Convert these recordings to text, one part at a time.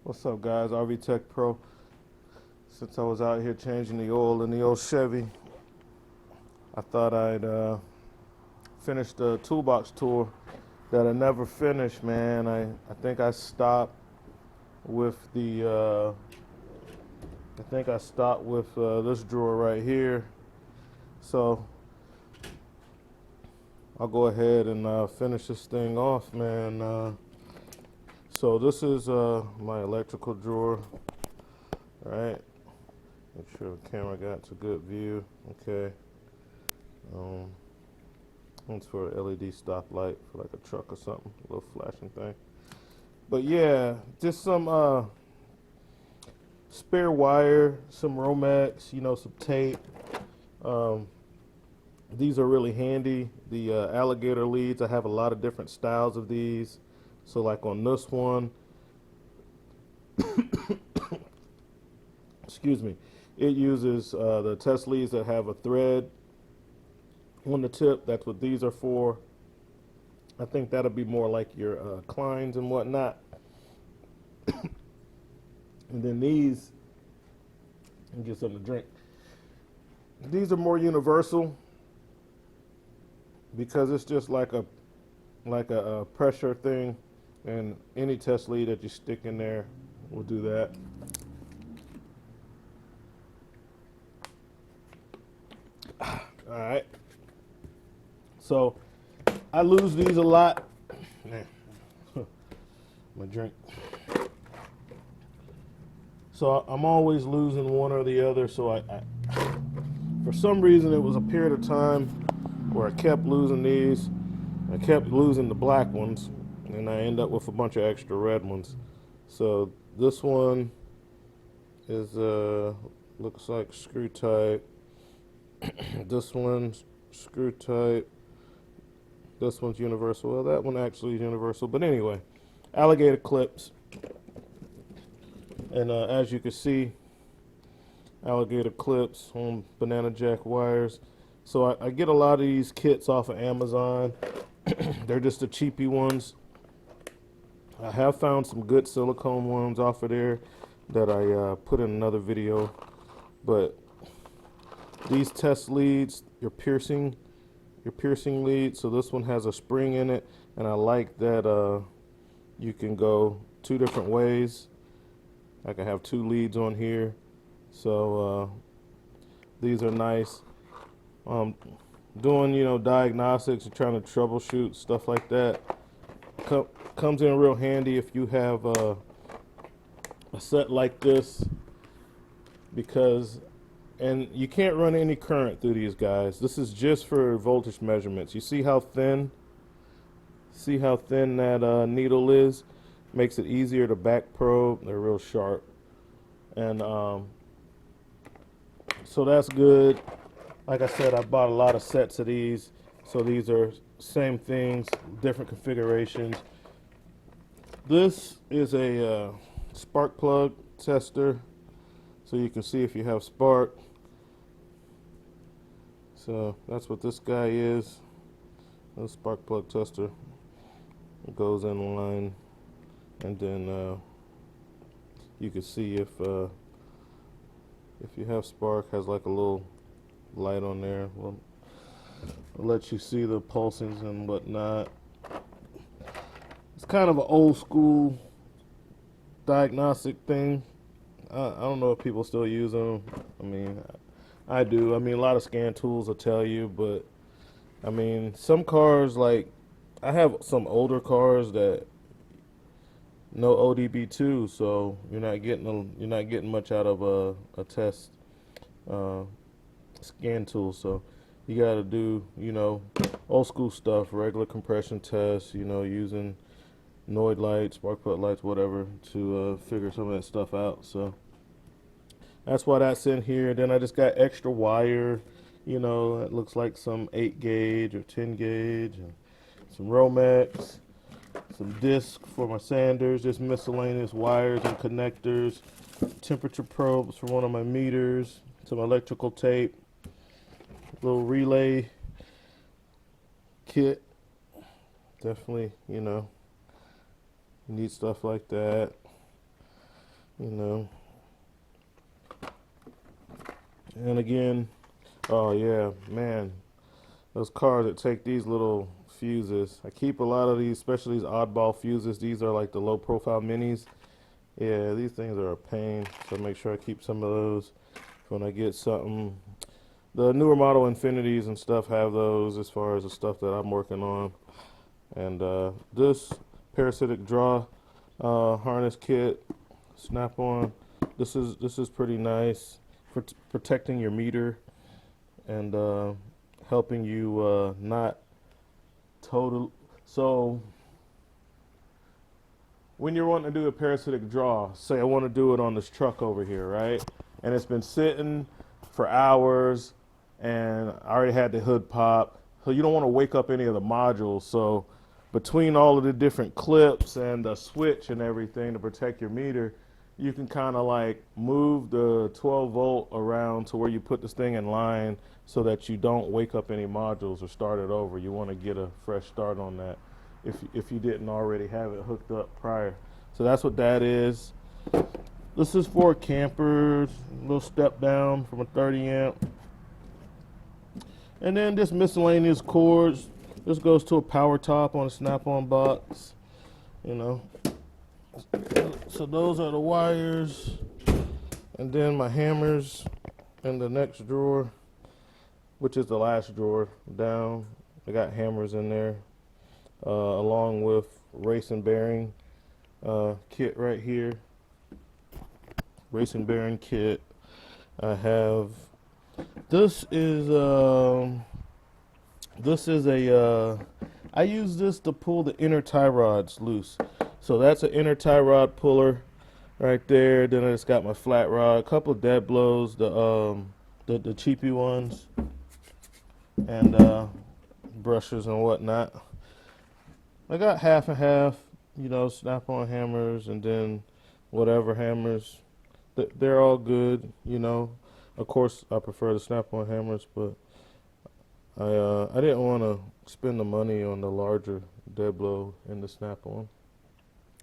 What's up, guys? RV Tech Pro. Since I was out here changing the oil in the old Chevy, I thought I'd finish the Toolbox tour that I never finished, man. I think I stopped with the this drawer right here. So I'll go ahead and finish this thing off, man. So this is my electrical drawer, right? Make sure the camera got a good view. Okay. One's for an LED stoplight for like a truck or something, a little flashing thing. But yeah, just some spare wire, some Romex, some tape. These are really handy. The alligator leads, I have a lot of different styles of these. So like on this one, excuse me, it uses the test leads that have a thread on the tip. That's what these are for. I think that'll be more like your Kleins and whatnot. And then these, and get something to drink. These are more universal because it's just like a pressure thing, and any test lead that you stick in there will do that. All right. So I lose these a lot. Man, my drink. So I'm always losing one or the other. So I for some reason, it was a period of time where I kept losing these. I kept losing the black ones, and I end up with a bunch of extra red ones. So this one is looks like screw type. This one's screw type. This one's universal. Well, that one actually is universal. But anyway, alligator clips. And as you can see, alligator clips on banana jack wires. So I get a lot of these kits off of Amazon. They're just the cheapy ones. I have found some good silicone ones off of there that I put in another video. But these test leads, your piercing lead. So this one has a spring in it, and I like that you can go two different ways. I can have two leads on here, so these are nice. Doing diagnostics and trying to troubleshoot stuff like that comes in real handy if you have a set like this, and you can't run any current through these guys. This is just for voltage measurements. You see how thin that needle is? Makes it easier to back probe. They're real sharp. And so that's good. Like I said, I bought a lot of sets of these. So these are same things, different configurations. This is a spark plug tester. So you can see if you have spark. So that's what this guy is. A spark plug tester. It goes in line, and then you can see if you have spark, has like a little light on there. Well, it lets you see the pulsings and whatnot. It's kind of an old school diagnostic thing. I don't know if people still use them. I mean, I do. I mean, a lot of scan tools will tell you, but I mean, some cars, like I have some older cars that no ODB2, so you're not getting much out of a test scan tool. So you got to do old school stuff, regular compression tests, using Noid lights, spark plug lights, whatever, to figure some of that stuff out. So that's why that's in here. Then I just got extra wire, it looks like some 8 gauge or 10 gauge, and some Romex, some disc for my sanders, just miscellaneous wires and connectors, temperature probes for one of my meters, some electrical tape, little relay kit. Definitely, you need stuff like that. you know. And again, oh yeah, man, those cars that take these little fuses. I keep a lot of these, especially these oddball fuses. These are like the low profile minis. Yeah, these things are a pain, so make sure I keep some of those when I get something. The newer model Infinities and stuff have those as far as the stuff that I'm working on. And this parasitic draw harness kit, snap-on. This is pretty nice for protecting your meter and helping you not total. So when you're wanting to do a parasitic draw, say I want to do it on this truck over here, right? And it's been sitting for hours, and I already had the hood pop. So you don't want to wake up any of the modules. So between all of the different clips and the switch and everything to protect your meter, you can kind of like move the 12 volt around to where you put this thing in line so that you don't wake up any modules or start it over. You want to get a fresh start on that if you didn't already have it hooked up prior. So that's what that is. This is for campers, a little step down from a 30 amp. And then this miscellaneous cords. This goes to a power top on a snap-on box, you know. So those are the wires. And then my hammers in the next drawer, which is the last drawer down. I got hammers in there, along with racing bearing kit right here. Racing bearing kit. I have, this is a, I use this to pull the inner tie rods loose. So that's an inner tie rod puller right there. Then I just got my flat rod, a couple of dead blows, the cheapy ones, and brushes and whatnot. I got half and half, you know, snap-on hammers and then whatever hammers. They're all good, you know. Of course, I prefer the snap-on hammers, but I didn't want to spend the money on the larger dead blow and the snap-on,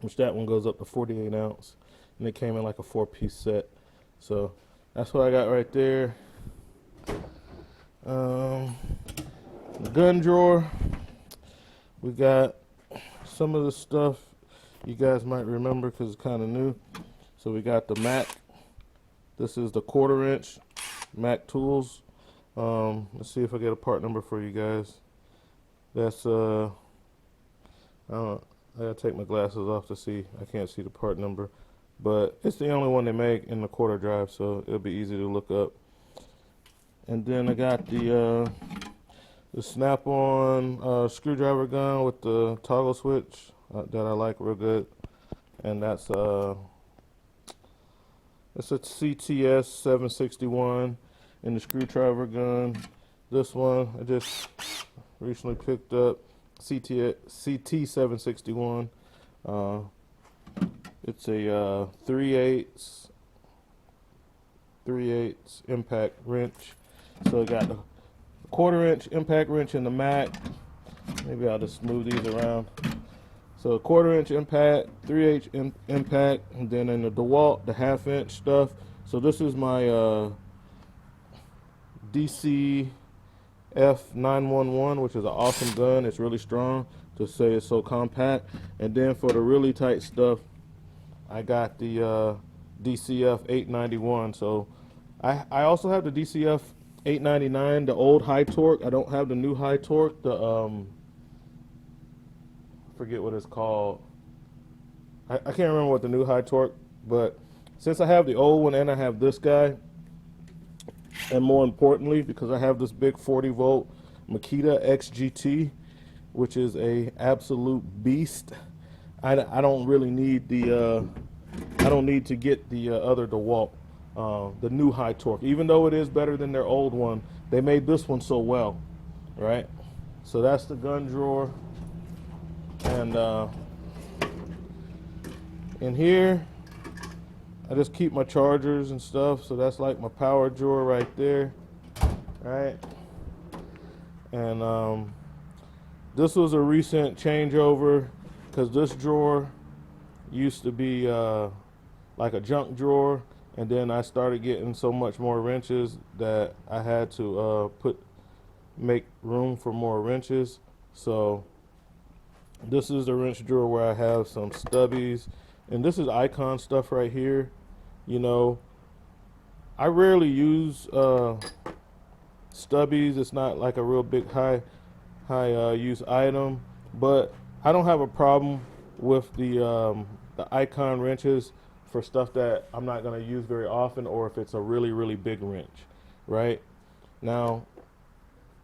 which that one goes up to 48 ounce, and it came in like a 4-piece set. So that's what I got right there. The gun drawer, we got some of the stuff you guys might remember because it's kind of new. So we got the Mac. This is the 1/4 inch Mac tools. Let's see if I get a part number for you guys. That's I gotta take my glasses off to see. I can't see the part number, but it's the only one they make in the 1/4 drive, so it'll be easy to look up. And then I got the snap-on screwdriver gun with the toggle switch that I like real good, and that's it's a CTS 761 in the screwdriver gun. This one I just recently picked up, CT 761. It's a 3/8 impact wrench. So I got the 1/4 inch impact wrench in the Mac. Maybe I'll just move these around. So 1/4 inch impact, 3/8 impact, and then in the DeWalt, the 1/2 inch stuff. So this is my DCF 911, which is an awesome gun. It's really strong to say it's so compact. And then for the really tight stuff, I got the DCF 891. So I also have the DCF 899, the old high torque. I don't have the new high torque. The forget what it's called. I can't remember what the new high torque, but since I have the old one and I have this guy, and more importantly, because I have this big 40 volt Makita XGT, which is a absolute beast, I don't really need the I don't need to get the other DeWalt, the new high torque. Even though it is better than their old one, they made this one so well, right? So that's the gun drawer. And in here, I just keep my chargers and stuff. So that's like my power drawer right there, right? And this was a recent changeover because this drawer used to be like a junk drawer, and then I started getting so much more wrenches that I had to make room for more wrenches. So this is the wrench drawer where I have some stubbies, and this is Icon stuff right here. You know, I rarely use stubbies. It's not like a real big high use item, but I don't have a problem with the Icon wrenches for stuff that I'm not going to use very often, or if it's a really big wrench, right? Now,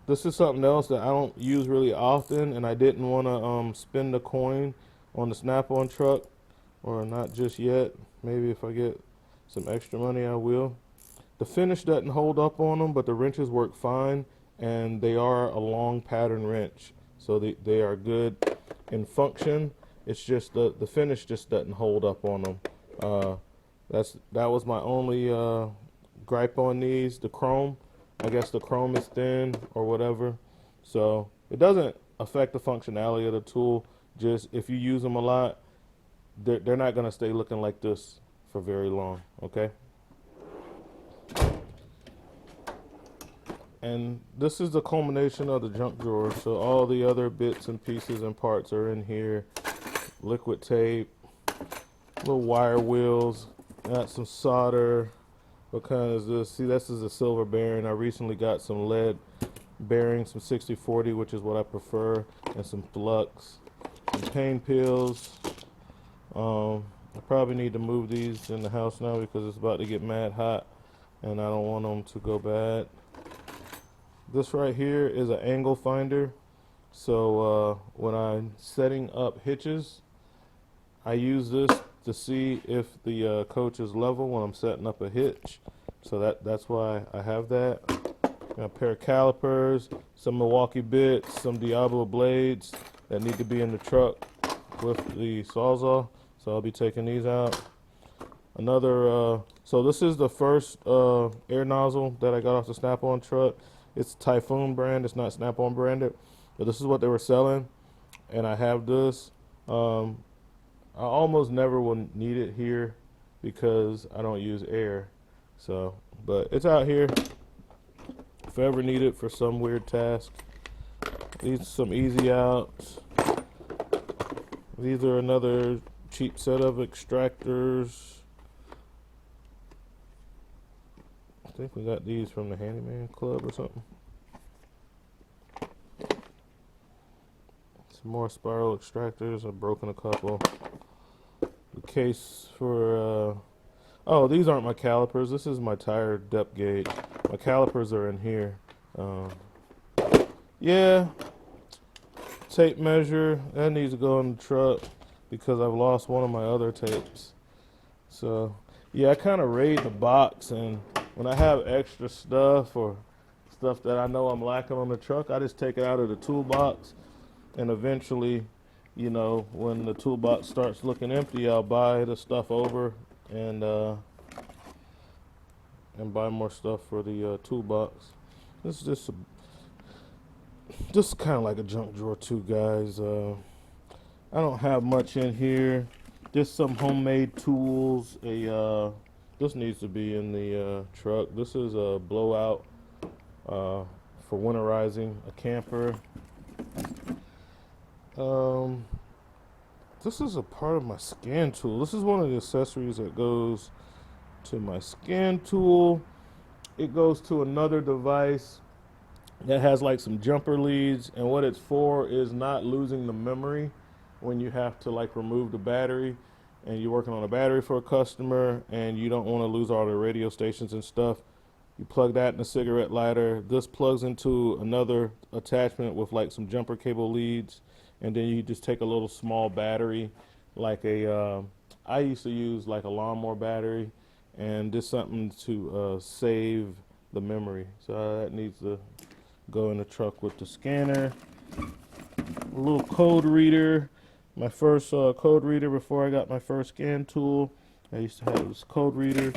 this is something else that I don't use really often, and I didn't want to spend the coin on the Snap-on truck, or not just yet. Maybe if I get some extra money, I will. The finish doesn't hold up on them, but the wrenches work fine, and they are a long pattern wrench, so they are good in function. It's just the finish just doesn't hold up on them. That was my only gripe on these. The chrome, I guess the chrome is thin or whatever, so it doesn't affect the functionality of the tool. Just if you use them a lot, they're not going to stay looking like this for very long, okay? And this is the culmination of the junk drawer. So all the other bits and pieces and parts are in here. Liquid tape, little wire wheels, got some solder. What kind is this? See, this is a silver bearing. I recently got some lead bearings, some 6040, which is what I prefer, and some flux, some paint pills. I probably need to move these in the house now because it's about to get mad hot and I don't want them to go bad. This right here is an angle finder. So when I'm setting up hitches, I use this to see if the coach is level when I'm setting up a hitch. So that's why I have that. Got a pair of calipers, some Milwaukee bits, some Diablo blades that need to be in the truck with the Sawzall. So I'll be taking these out. Another, so this is the first air nozzle that I got off the Snap-on truck. It's Typhoon brand, it's not Snap-on branded, but this is what they were selling, and I have this. I almost never will need it here because I don't use air, so, but it's out here if I ever need it for some weird task. These are some easy outs. These are another cheap set of extractors. I think we got these from the Handyman Club or something. Some more spiral extractors. I've broken a couple. The case for, oh, these aren't my calipers. This is my tire depth gauge. My calipers are in here. Yeah, tape measure. That needs to go in the truck because I've lost one of my other tapes. So, yeah, I kind of raid the box, and when I have extra stuff or stuff that I know I'm lacking on the truck, I just take it out of the toolbox, and eventually, you know, when the toolbox starts looking empty, I'll buy the stuff over and buy more stuff for the toolbox. This is just kind of like a junk drawer too, guys. I don't have much in here. Just some homemade tools. This needs to be in the truck. This is a blowout for winterizing a camper. This is a part of my scan tool. This is one of the accessories that goes to my scan tool. It goes to another device that has like some jumper leads, and what it's for is not losing the memory when you have to like remove the battery and you're working on a battery for a customer and you don't want to lose all the radio stations and stuff. You plug that in a cigarette lighter. This plugs into another attachment with like some jumper cable leads, and then you just take a little small battery, like I used to use like a lawnmower battery, and just something to save the memory. So that needs to go in the truck with the scanner. A little code reader. My first code reader before I got my first scan tool. I used to have this code reader,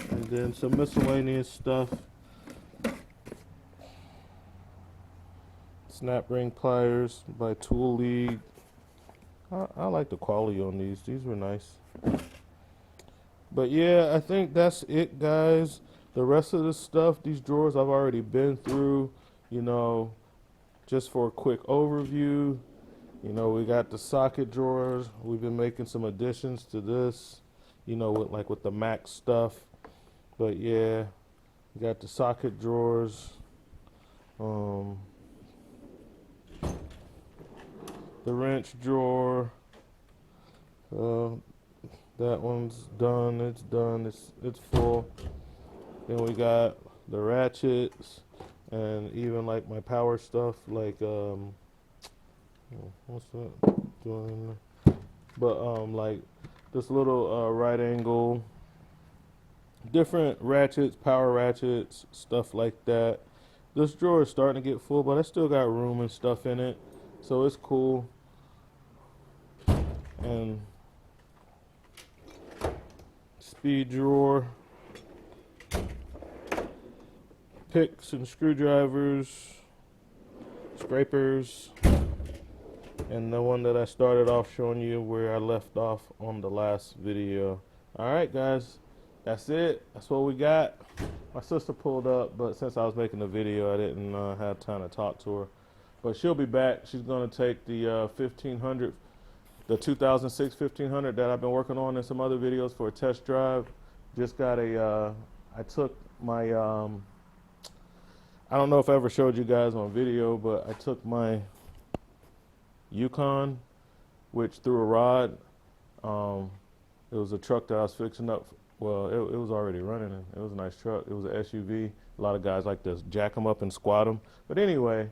and then some miscellaneous stuff. Snap ring pliers by Tool League. I like the quality on these. These were nice. But yeah, I think that's it, guys. The rest of the stuff, these drawers I've already been through, you know, just for a quick overview. You know, we got the socket drawers. We've been making some additions to this, you know, with the Mac stuff. But yeah, we got the socket drawers. Um, the wrench drawer. Uh, that one's done. It's done. It's full. Then we got the ratchets and even like my power stuff, like what's that doing? But like this little right angle, different ratchets, power ratchets, stuff like that. This drawer is starting to get full, but I still got room and stuff in it, so it's cool. And speed drawer, picks and screwdrivers, scrapers, and the one that I started off showing you where I left off on the last video. Alright guys, that's it. That's what we got. My sister pulled up, but since I was making the video I didn't have time to talk to her. But she'll be back. She's going to take the 1500, the 2006 1500 that I've been working on in some other videos for a test drive. Just got a, I took my, I don't know if I ever showed you guys on video, but I took my Yukon, which threw a rod. It was a truck that I was fixing up. Well, it was already running. It was a nice truck. It was an SUV. A lot of guys like to jack them up and squat them. But anyway,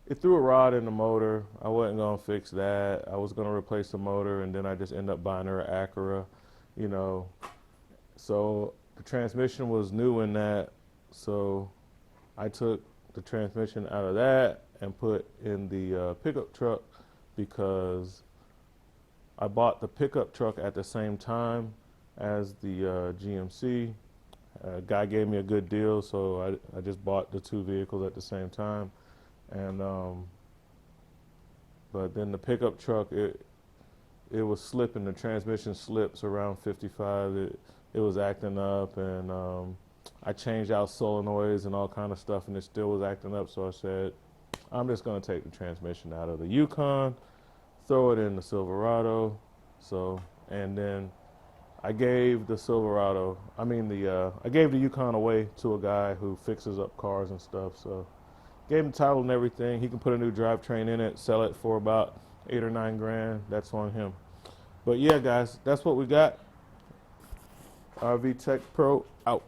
it threw a rod in the motor. I wasn't going to fix that. I was going to replace the motor, and then I just ended up buying her an Acura, you know. So the transmission was new in that. So I took the transmission out of that and put in the pickup truck because I bought the pickup truck at the same time as the GMC. Guy gave me a good deal, so I just bought the two vehicles at the same time. And but then the pickup truck, it was slipping. The transmission slips around 55. It was acting up, and I changed out solenoids and all kind of stuff, and it still was acting up. So I said, I'm just going to take the transmission out of the Yukon, throw it in the Silverado. So, and then I gave the Silverado, I gave the Yukon away to a guy who fixes up cars and stuff. So gave him title and everything. He can put a new drivetrain in it, sell it for about 8 or 9 grand. That's on him. But yeah, guys, that's what we got. RV Tech Pro out.